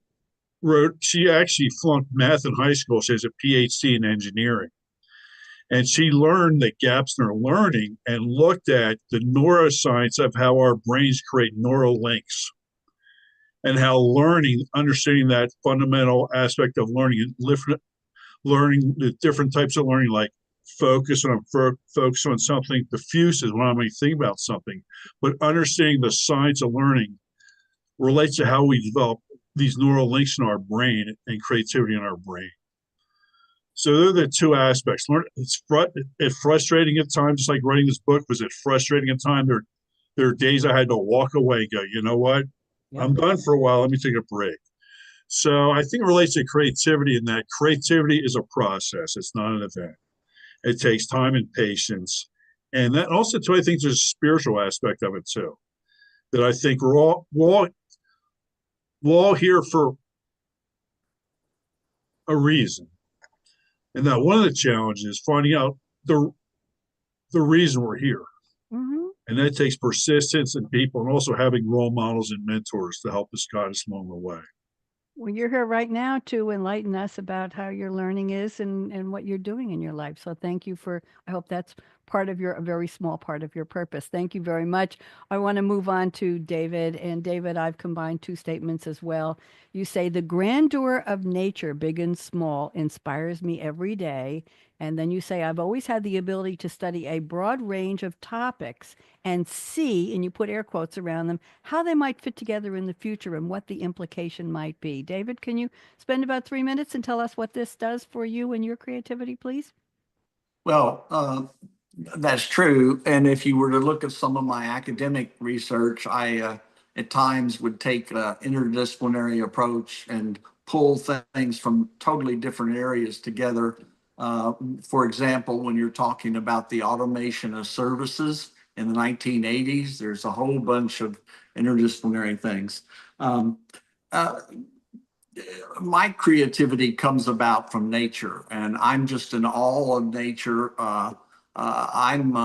actually flunked math in high school. She has a PhD in engineering. And she learned the gaps in her learning and looked at the neuroscience of how our brains create neural links, and how understanding that fundamental aspect of learning the different types of learning, like focus on something, diffuse is when I'm thinking about something, but understanding the science of learning relates to how we develop these neural links in our brain and creativity in our brain. So they're the two aspects. It's frustrating at times, just like writing this book. Was it frustrating at times? There are days I had to walk away and go, you know what? Yeah. I'm done for a while. Let me take a break. So I think it relates to creativity, in that creativity is a process. It's not an event. It takes time and patience. And that also, too, I think there's a spiritual aspect of it, too, that I think we're all here for a reason. And that one of the challenges is finding out the reason we're here. Mm-hmm. And that takes persistence in people, and also having role models and mentors to help us, guide us along the way. Well, you're here right now to enlighten us about how your learning is and what you're doing in your life. So thank you I hope that's a very small part of your purpose. Thank you very much. I want to move on to David. And David, I've combined two statements as well. You say, the grandeur of nature, big and small, inspires me every day. And then you say, I've always had the ability to study a broad range of topics and see, and you put air quotes around them, how they might fit together in the future and what the implication might be. David, can you spend about 3 minutes and tell us what this does for you and your creativity, please? Well, that's true. And if you were to look at some of my academic research, I at times would take an interdisciplinary approach and pull things from totally different areas together For example, when you're talking about the automation of services in the 1980s, there's a whole bunch of interdisciplinary things. My creativity comes about from nature, and I'm just in awe of nature. I'm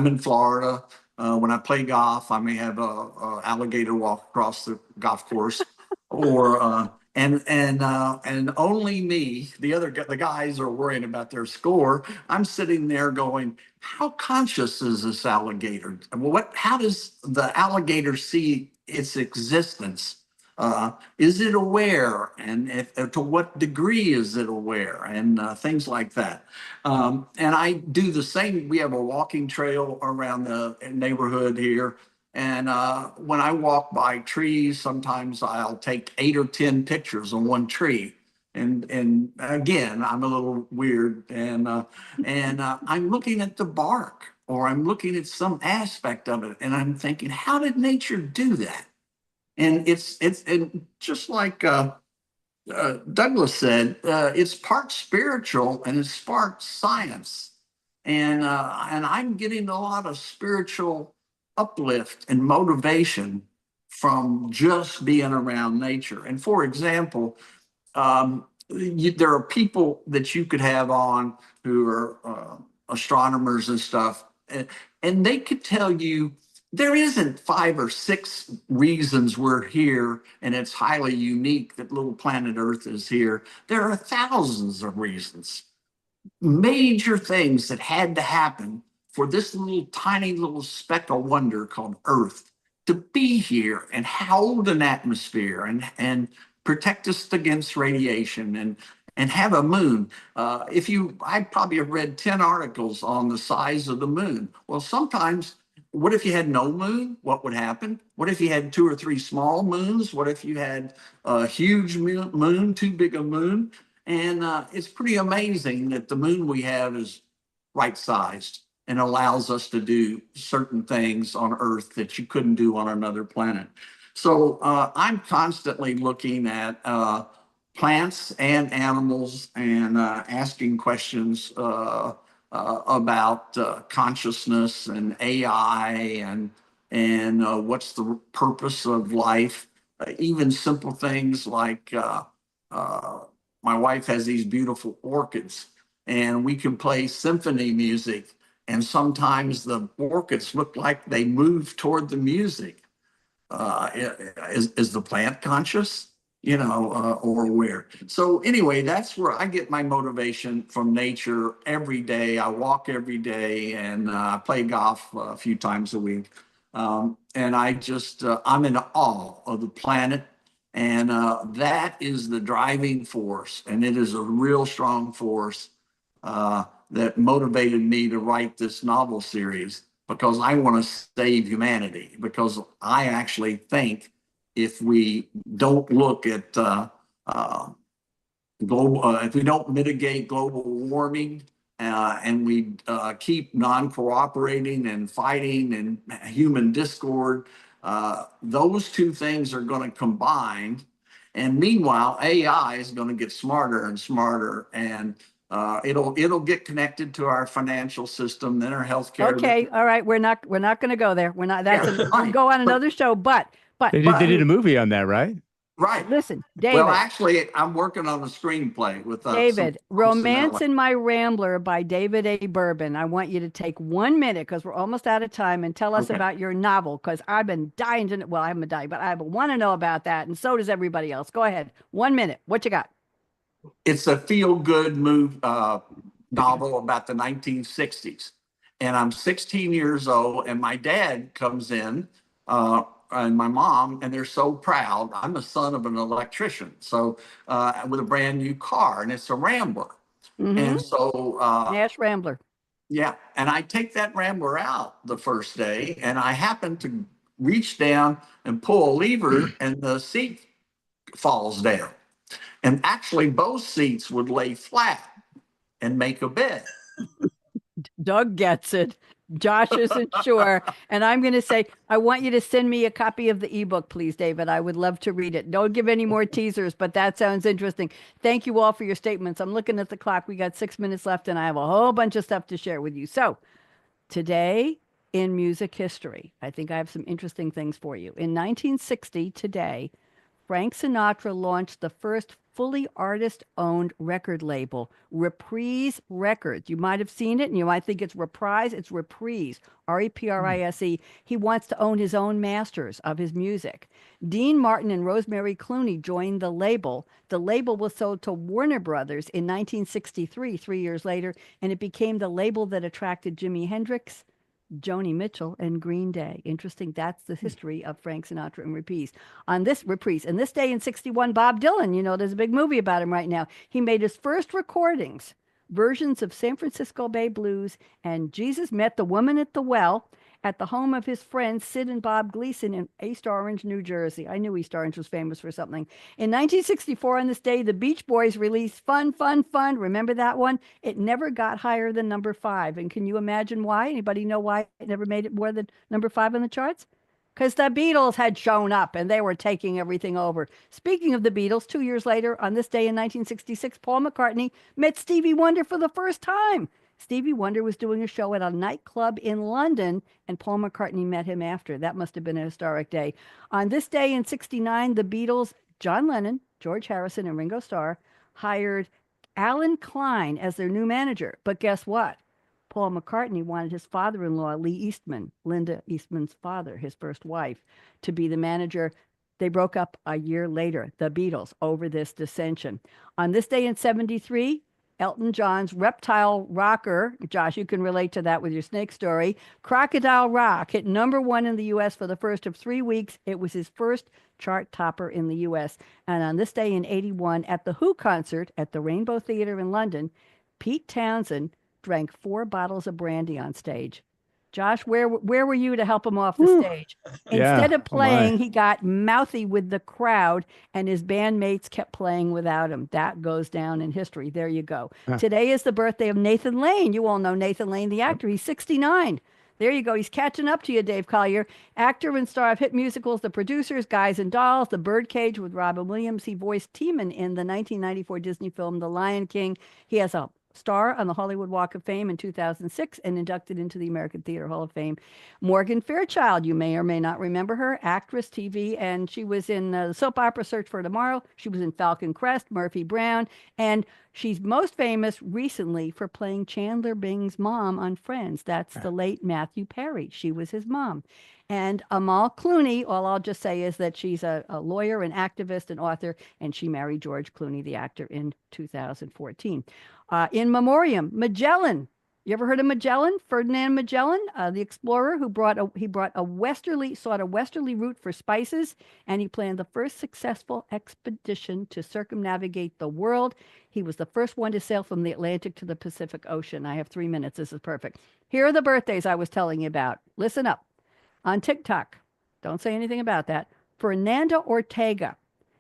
in Florida. When I play golf, I may have a alligator walk across the golf course, or and only me. The guys are worrying about their score. I'm sitting there going, "How conscious is this alligator? How does the alligator see its existence? Is it aware, and to what degree is it aware, and things like that." And I do the same. We have a walking trail around the neighborhood here, and when I walk by trees, sometimes I'll take 8 or 10 pictures on one tree. And again, I'm a little weird, and I'm looking at the bark, or I'm looking at some aspect of it, and I'm thinking, how did nature do that? And it's just like Douglas said, it's part spiritual and it's part science, and I'm getting a lot of spiritual uplift and motivation from just being around nature. And for example, there are people that you could have on who are astronomers and stuff, and they could tell you there isn't 5 or 6 reasons we're here, and it's highly unique that little planet Earth is here. There are thousands of reasons, major things that had to happen for this little tiny little speck of wonder called Earth to be here and hold an atmosphere and protect us against radiation and have a moon. I probably have read 10 articles on the size of the moon. Well, sometimes, what if you had no moon? What would happen? What if you had 2 or 3 small moons? What if you had a huge moon, too big a moon? And it's pretty amazing that the moon we have is right-sized and allows us to do certain things on Earth that you couldn't do on another planet. So I'm constantly looking at plants and animals and asking questions about consciousness and AI and what's the purpose of life. Even simple things like my wife has these beautiful orchids, and we can play symphony music, and sometimes the orchids look like they move toward the music. Is the plant conscious? Or aware. So anyway, that's where I get my motivation from nature every day. I walk every day, and I play golf a few times a week. And I'm in awe of the planet. And that is the driving force. And it is a real strong force that motivated me to write this novel series, because I want to save humanity. Because I actually think if we don't look at if we don't mitigate global warming, and we keep non-cooperating and fighting and human discord, those two things are going to combine. And meanwhile, AI is going to get smarter and smarter, and it'll get connected to our financial system, then our healthcare. Okay, all right, we're not going to go there. We're not. We'll go on another show, but they did a movie on that, right? Right. Listen, David. Well, actually, I'm working on a screenplay with David. Romance in My Rambler by David A. Bourbon. I want you to take 1 minute, because we're almost out of time, and tell us about your novel, because I've been dying to. Well, I haven't been dying, but I want to know about that, and so does everybody else. Go ahead. 1 minute. What you got? It's a feel-good novel about the 1960s, and I'm 16 years old, and my dad comes in. And my mom, and they're so proud. I'm the son of an electrician, so with a brand new car, and it's a Rambler. Mm-hmm. And so Nash Rambler. Yeah, and I take that Rambler out the first day, and I happen to reach down and pull a lever, and the seat falls down. And actually, both seats would lay flat and make a bed. Doug gets it. Josh isn't sure. And I'm going to say, I want you to send me a copy of the ebook, please, David. I would love to read it. Don't give any more teasers, but that sounds interesting. Thank you all for your statements. I'm looking at the clock. We got 6 minutes left, and I have a whole bunch of stuff to share with you. So, today in music history, I think I have some interesting things for you. In 1960, today, Frank Sinatra launched the first fully artist-owned record label, Reprise Records. You might have seen it, and you might think it's Reprise. It's Reprise, Reprise. He wants to own his own masters of his music. Dean Martin and Rosemary Clooney joined the label. The label was sold to Warner Brothers in 1963, 3 years later, and it became the label that attracted Jimi Hendrix, Joni Mitchell, and Green Day. Interesting. That's the history of Frank Sinatra and Reprise. On this day in 61, Bob Dylan, there's a big movie about him right now. He made his first recordings, versions of San Francisco Bay Blues and Jesus Met the Woman at the Well at the home of his friends Sid and Bob Gleason in East Orange, New Jersey. I knew East Orange was famous for something. In 1964, on this day, the Beach Boys released Fun, Fun, Fun. Remember that one? It never got higher than number 5. And can you imagine why? Anybody know why it never made it more than number 5 on the charts? Because the Beatles had shown up and they were taking everything over. Speaking of the Beatles, 2 years later, on this day in 1966, Paul McCartney met Stevie Wonder for the first time. Stevie Wonder was doing a show at a nightclub in London, and Paul McCartney met him after. That must have been a historic day. On this day in 69, the Beatles, John Lennon, George Harrison, and Ringo Starr hired Alan Klein as their new manager. But guess what? Paul McCartney wanted his father-in-law, Lee Eastman, Linda Eastman's father, his first wife, to be the manager. They broke up a year later, the Beatles, over this dissension. On this day in 73, Elton John's reptile rocker, Josh, you can relate to that with your snake story, Crocodile Rock, hit number 1 in the U.S. for the first of 3 weeks. It was his first chart topper in the U.S. And on this day in 81, at the Who concert at the Rainbow Theatre in London, Pete Townsend drank 4 bottles of brandy on stage. Josh, where were you to help him off the stage? Instead of playing, he got mouthy with the crowd, and his bandmates kept playing without him. That goes down in history. There you go. Today is the birthday of Nathan Lane. You all know Nathan Lane, the actor. He's 69. There you go. He's catching up to you, Dave Collier. Actor and star of hit musicals The Producers, Guys and Dolls, The Birdcage with Robin Williams. He voiced Timon in the 1994 Disney film The Lion King. He has a star on the Hollywood Walk of Fame in 2006 and inducted into the American Theater Hall of Fame. Morgan Fairchild, you may or may not remember her, actress, TV, and she was in the soap opera Search for Tomorrow. She was in Falcon Crest, Murphy Brown, and she's most famous recently for playing Chandler Bing's mom on Friends. That's the late Matthew Perry. She was his mom. And Amal Clooney, all I'll just say is that she's a lawyer, an activist, an author, and she married George Clooney, the actor, in 2014. In memoriam, Magellan. You ever heard of Magellan? Ferdinand Magellan, the explorer who sought a westerly route for spices, and he planned the first successful expedition to circumnavigate the world. He was the first one to sail from the Atlantic to the Pacific Ocean. I have 3 minutes. This is perfect. Here are the birthdays I was telling you about. Listen up. On TikTok, don't say anything about that, Fernanda Ortega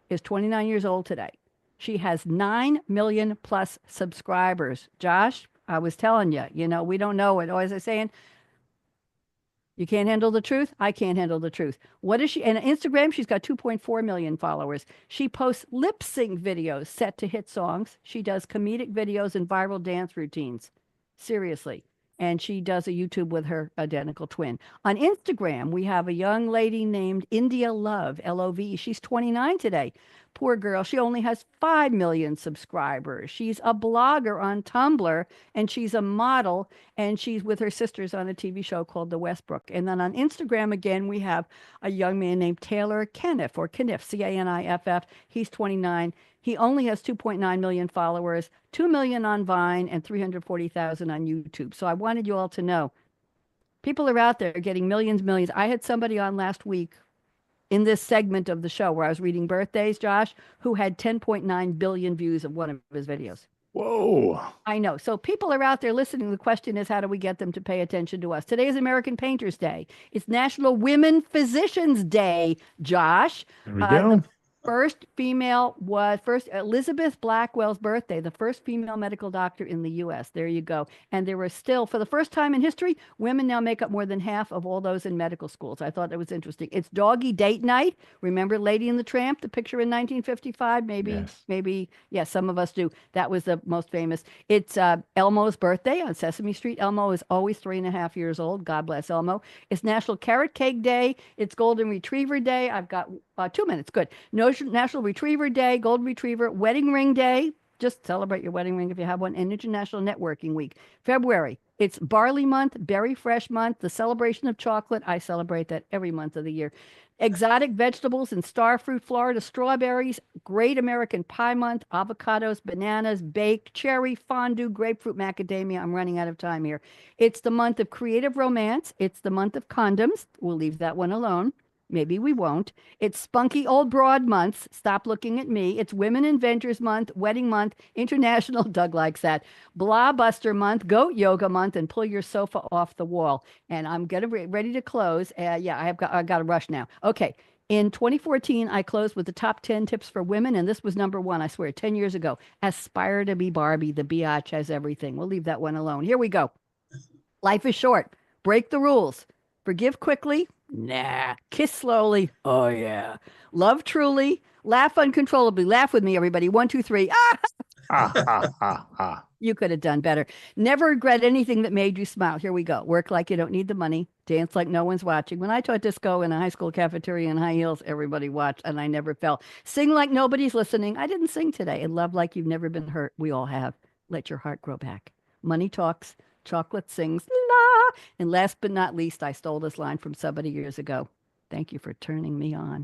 is 29 years old today. She has 9 million plus subscribers. Josh, I was telling you, we don't know it. Always saying, you can't handle the truth? I can't handle the truth. What is she? And on Instagram, she's got 2.4 million followers. She posts lip sync videos set to hit songs. She does comedic videos and viral dance routines. Seriously. And she does a YouTube with her identical twin. On Instagram, we have a young lady named India Love, Love. She's 29 today. Poor girl. She only has 5 million subscribers. She's a blogger on Tumblr, and she's a model, and she's with her sisters on a TV show called The Westbrook. And then on Instagram, again, we have a young man named Taylor Caniff, or Caniff, Caniff. He's 29. He only has 2.9 million followers, 2 million on Vine, and 340,000 on YouTube. So I wanted you all to know, people are out there getting millions. I had somebody on last week in this segment of the show where I was reading birthdays, Josh, who had 10.9 billion views of one of his videos. Whoa. I know. So people are out there listening. The question is, how do we get them to pay attention to us? Today is American Painters Day. It's National Women Physicians Day, Josh. There we go. first female was Elizabeth Blackwell's birthday, the first female medical doctor in the U.S. There you go. And there were still, for the first time in history, women now make up more than half of all those in medical schools. I thought that was interesting. It's doggy date night. Remember Lady and the Tramp, the picture in 1955? Maybe, yes, some of us do. That was the most famous. It's Elmo's birthday on Sesame Street. Elmo is always 3.5 years old. God bless Elmo. It's National Carrot Cake Day. It's Golden Retriever Day. I've got 2 minutes. Good. National Retriever Day, Golden Retriever, Wedding Ring Day. Just celebrate your wedding ring if you have one. And International Networking Week. February, it's Barley Month, Berry Fresh Month, the celebration of chocolate. I celebrate that every month of the year. Exotic vegetables and star fruit, Florida strawberries, Great American Pie Month, avocados, bananas, baked, cherry, fondue, grapefruit, macadamia. I'm running out of time here. It's the month of creative romance. It's the month of condoms. We'll leave that one alone. Maybe we won't. It's Spunky Old Broad Month. Stop looking at me. It's Women Inventors Month, Wedding Month, International, Doug likes that, Blah Buster Month, Goat Yoga Month, and Pull Your Sofa Off the Wall. And I'm ready to close. I got to rush now. Okay. In 2014, I closed with the top 10 tips for women, and this was number 1, I swear, 10 years ago. Aspire to be Barbie. The biatch has everything. We'll leave that one alone. Here we go. Life is short. Break the rules. Forgive quickly. Nah. Kiss slowly. Oh, yeah. Love truly. Laugh uncontrollably. Laugh with me, everybody. 1, 2, 3. Ah! You could have done better. Never regret anything that made you smile. Here we go. Work like you don't need the money. Dance like no one's watching. When I taught disco in a high school cafeteria in high heels, everybody watched, and I never fell. Sing like nobody's listening. I didn't sing today. And love like you've never been hurt. We all have. Let your heart grow back. Money talks. Chocolate sings. La. And last but not least, I stole this line from somebody years ago. Thank you for turning me on.